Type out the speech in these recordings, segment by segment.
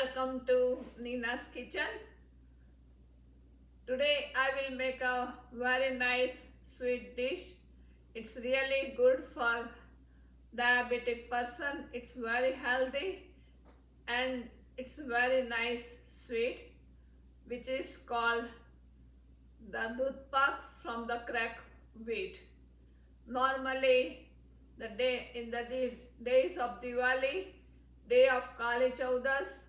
welcome to Nina's kitchen. Today I will make a very nice sweet dish. It's really good for diabetic person. It's very healthy and it's very nice sweet, which is called the doodh pak from the cracked wheat. Normally in the days of Diwali, day of Kali Chaudas,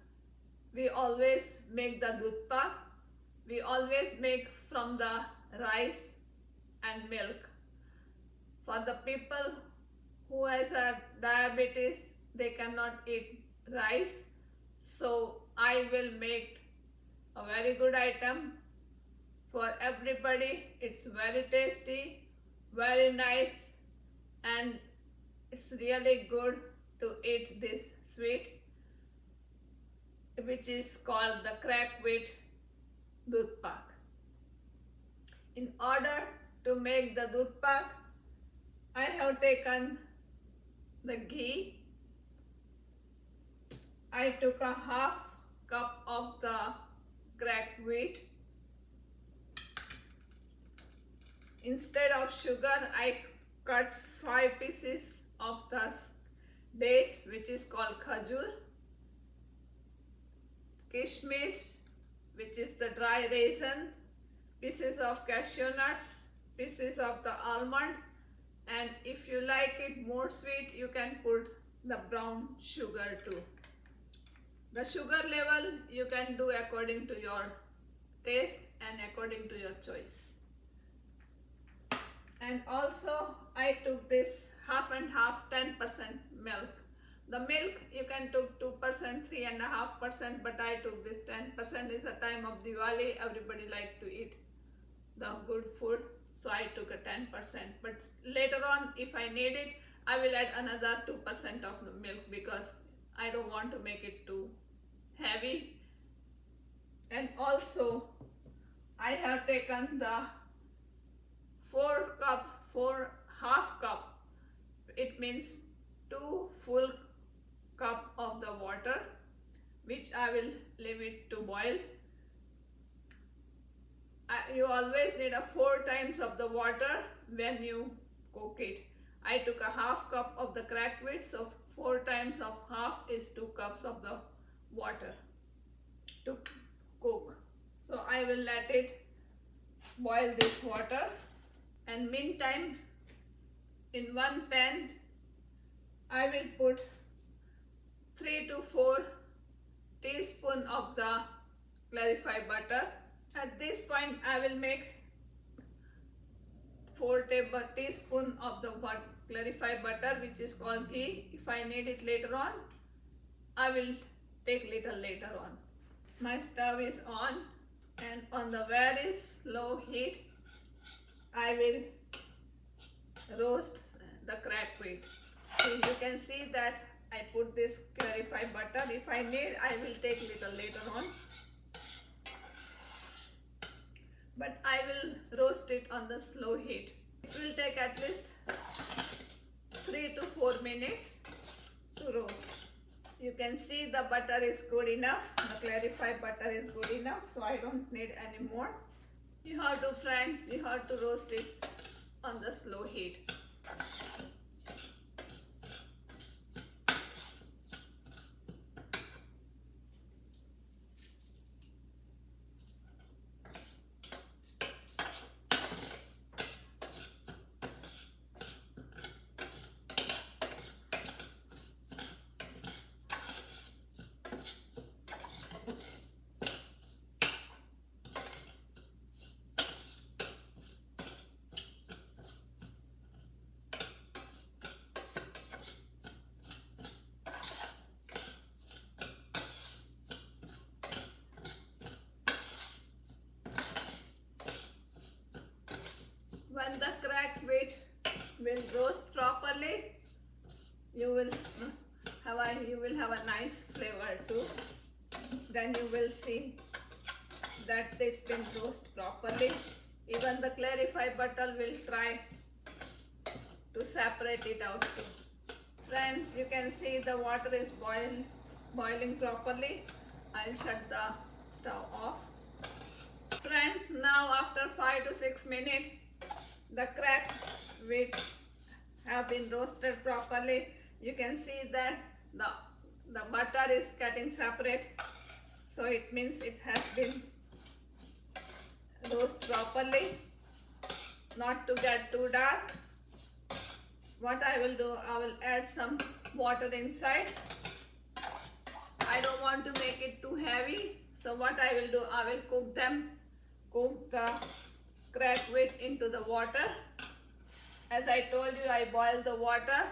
we always make the doodh pak. We always make from the rice and milk. For the people who has a diabetes, they cannot eat rice. So I will make a very good item for everybody. It's very tasty, very nice, and it's really good to eat this sweet, which is called the cracked wheat doodh pak. In order to make the doodh pak, I have taken the ghee. I took a half cup of the cracked wheat. Instead of sugar, I cut 5 pieces of the dates, which is called cashew, kishmish, which is the dry raisin, pieces of cashew nuts, pieces of the almond, and if you like it more sweet, you can put the brown sugar too. The sugar level you can do according to your taste and according to your choice. And also I took this half and half 10% milk. The milk you can took 2%, 3.5%, but I took this 10%. Is a time of Diwali, everybody like to eat the good food, so I took a 10%. But later on, if I need it, I will add another 2% of the milk because I don't want to make it too heavy. And also I have taken the 4 half cup, it means 2 full cup of the water, which I will leave it to boil. You always need a 4 times of the water when you cook it. I took a half cup of the cracked wheat, so 4 times of half is 2 cups of the water to cook. So I will let it boil this water, and meantime in one pan I will put 3 to 4 teaspoons of the clarified butter. At this point I will make 4 tablespoons of the clarified butter, which is called ghee. If I need it later on, I will take little later on. My stove is on, and on the very slow heat I will roast the cracked wheat. So you can see that I put this clarified butter. If I need, I will take little later on. But I will roast it on the slow heat. It will take at least 3 to 4 minutes to roast. You can see the butter is good enough. The clarified butter is good enough, so I don't need any more. You have to, friends, you have to roast it on the slow heat. When the cracked wheat will roast properly, you will have a nice flavor too. Then you will see that it's been roasted properly. Even the clarified butter will try to separate it out too. Friends, you can see the water is boiling properly. I'll shut the stove off. Friends, now after 5 to 6 minutes, the cracked wheat have been roasted properly. You can see that the butter is getting separate. So it means it has been roasted properly, not to get too dark. What I will do, I will add some water inside. I don't want to make it too heavy. So what I will do, I will cook the cracked wheat into the water. As I told you, I boil the water.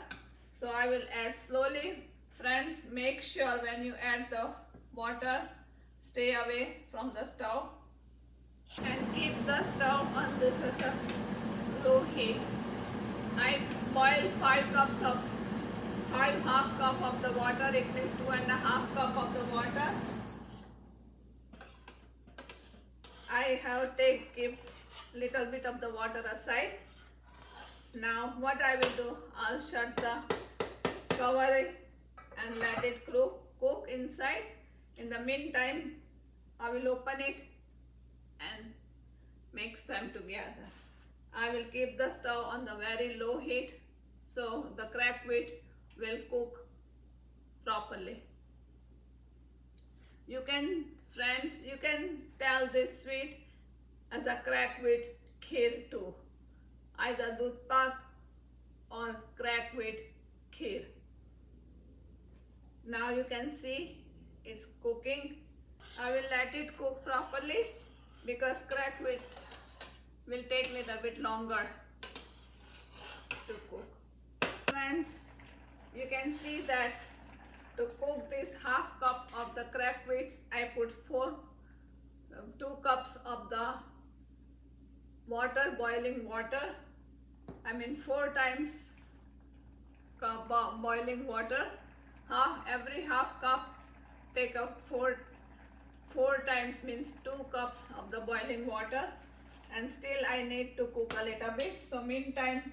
So I will add slowly. Friends, make sure when you add the water, stay away from the stove. And keep the stove on this as a low heat. I boil 5 half cup of the water. It means 2.5 cup of the water. I have keep little bit of the water aside. Now what I will do, I'll shut the cover and let it cook inside. In the meantime, I will open it and mix them together. I will keep the stove on the very low heat so the cracked wheat will cook properly. You can, friends, you can tell this sweet as a cracked wheat kheer too. Either doodh pak or cracked wheat kheer. Now you can see it's cooking. I will let it cook properly because cracked wheat will take a little bit longer to cook. Friends, you can see that to cook this half cup of the cracked wheats, I put 2 cups of the water, boiling water. I mean 4 times cup of boiling water. Every half cup take up 4 times means 2 cups of the boiling water. And still I need to cook a little bit. So meantime,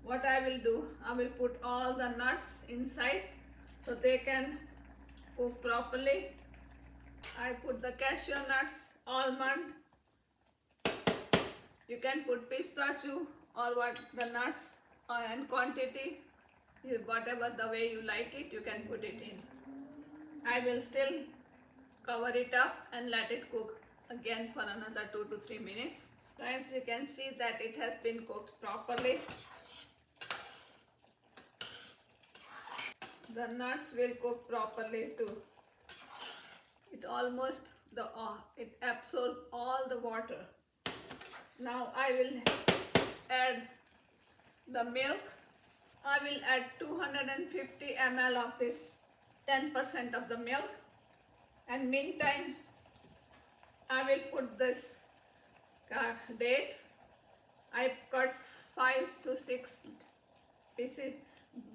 what I will do, I will put all the nuts inside so they can cook properly. I put the cashew nuts, almond. You can put pistachio or what the nuts and quantity, whatever the way you like it, you can put it in. I will still cover it up and let it cook again for another 2 to 3 minutes. Friends, you can see that it has been cooked properly. The nuts will cook properly too. It almost, it absorbs all the water. Now I will add the milk. I will add 250 ml of this 10% of the milk. And meantime, I will put this dates. I cut 5 to 6 pieces.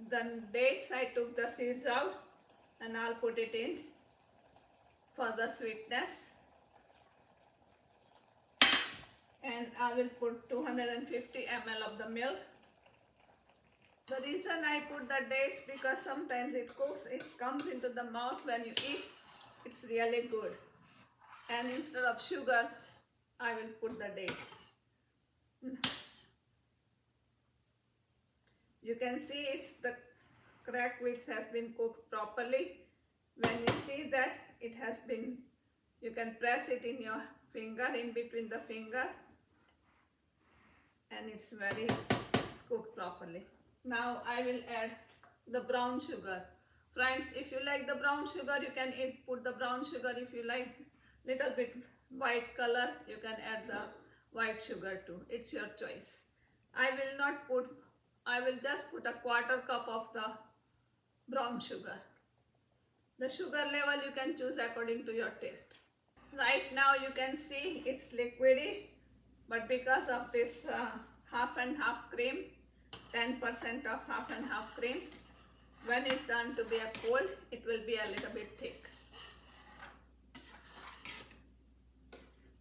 The dates, I took the seeds out and I'll put it in for the sweetness. And I will put 250 ml of the milk. The reason I put the dates because sometimes it cooks, it comes into the mouth when you eat. It's really good. And instead of sugar, I will put the dates. You can see the cracked wheat has been cooked properly. When you see that it has been, you can press it in your finger, in between the finger, and it's cooked properly. Now I will add the brown sugar. Friends, if you like the brown sugar, you can put the brown sugar. If you like little bit white color, you can add the white sugar too. It's your choice. I will just put a 1/4 cup of the brown sugar. The sugar level you can choose according to your taste. Right now you can see it's liquidy, but because of this half and half cream, 10% of half and half cream, when it turns to be a cold, it will be a little bit thick.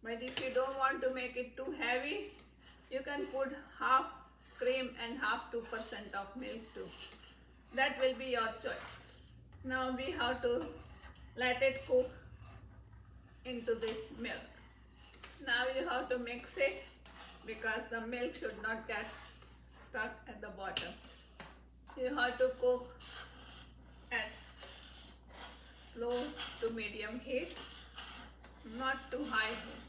But if you don't want to make it too heavy, you can put half cream and half 2% of milk too. That will be your choice. Now we have to let it cook into this milk. Now you have to mix it because the milk should not get stuck at the bottom. You have to cook at slow to medium heat, not too high heat.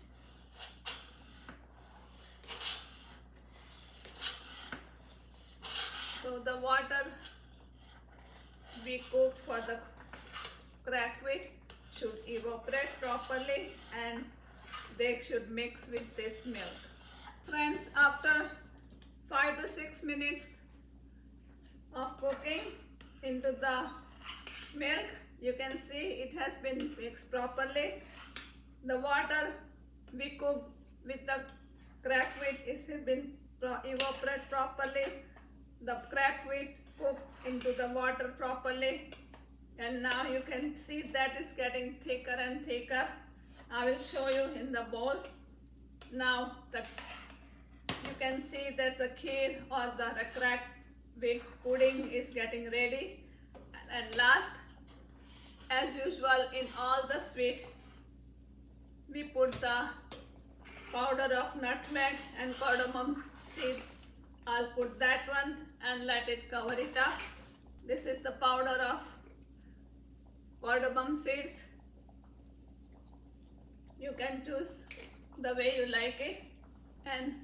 So the water we cooked for the cracked wheat should evaporate properly and they should mix with this milk. Friends, after 5 to 6 minutes of cooking into the milk, you can see it has been mixed properly. The water we cooked with the cracked wheat has been evaporated properly. The cracked wheat cooked into the water properly, and now you can see that it's getting thicker and thicker. I will show you in the bowl. Now you can see there's the kheer or the cracked wheat pudding is getting ready. And last, as usual in all the sweet, we put the powder of nutmeg and cardamom seeds. I'll put that one and let it cover it up. This is the powder of cardamom seeds. You can choose the way you like it, and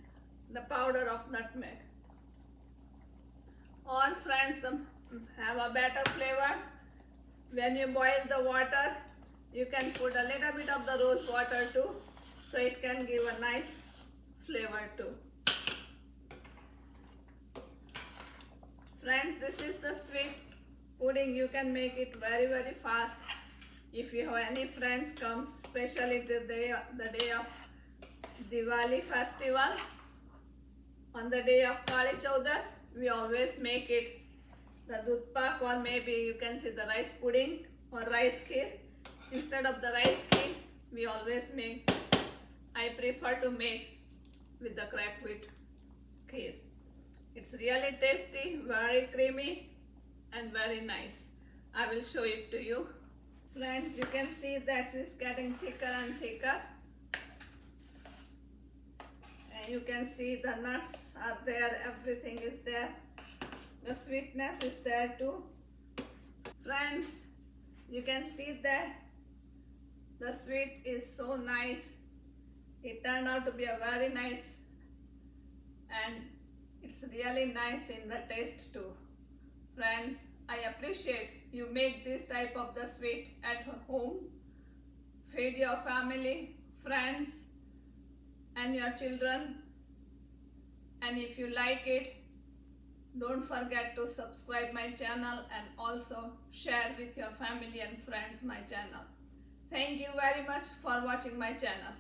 the powder of nutmeg. All friends have a better flavor. When you boil the water, you can put a little bit of the rose water too, so it can give a nice flavor too. Friends, this is the sweet pudding. You can make it very, very fast. If you have any friends come, especially the day of Diwali festival, on the day of Kali Chaudash, we always make it the dudh pak, or maybe you can say the rice pudding or rice kheer. Instead of the rice kheer, we always make, I prefer to make with the cracked wheat kheer. It's really tasty, very creamy and very nice. I will show it to you. Friends, you can see that it's getting thicker and thicker. And you can see the nuts are there, everything is there. The sweetness is there too. Friends, you can see that the sweet is so nice. It turned out to be a very nice, and it's really nice in the taste too. Friends, I appreciate you make this type of the sweet at home. Feed your family, friends and your children. And if you like it, don't forget to subscribe my channel and also share with your family and friends my channel. Thank you very much for watching my channel.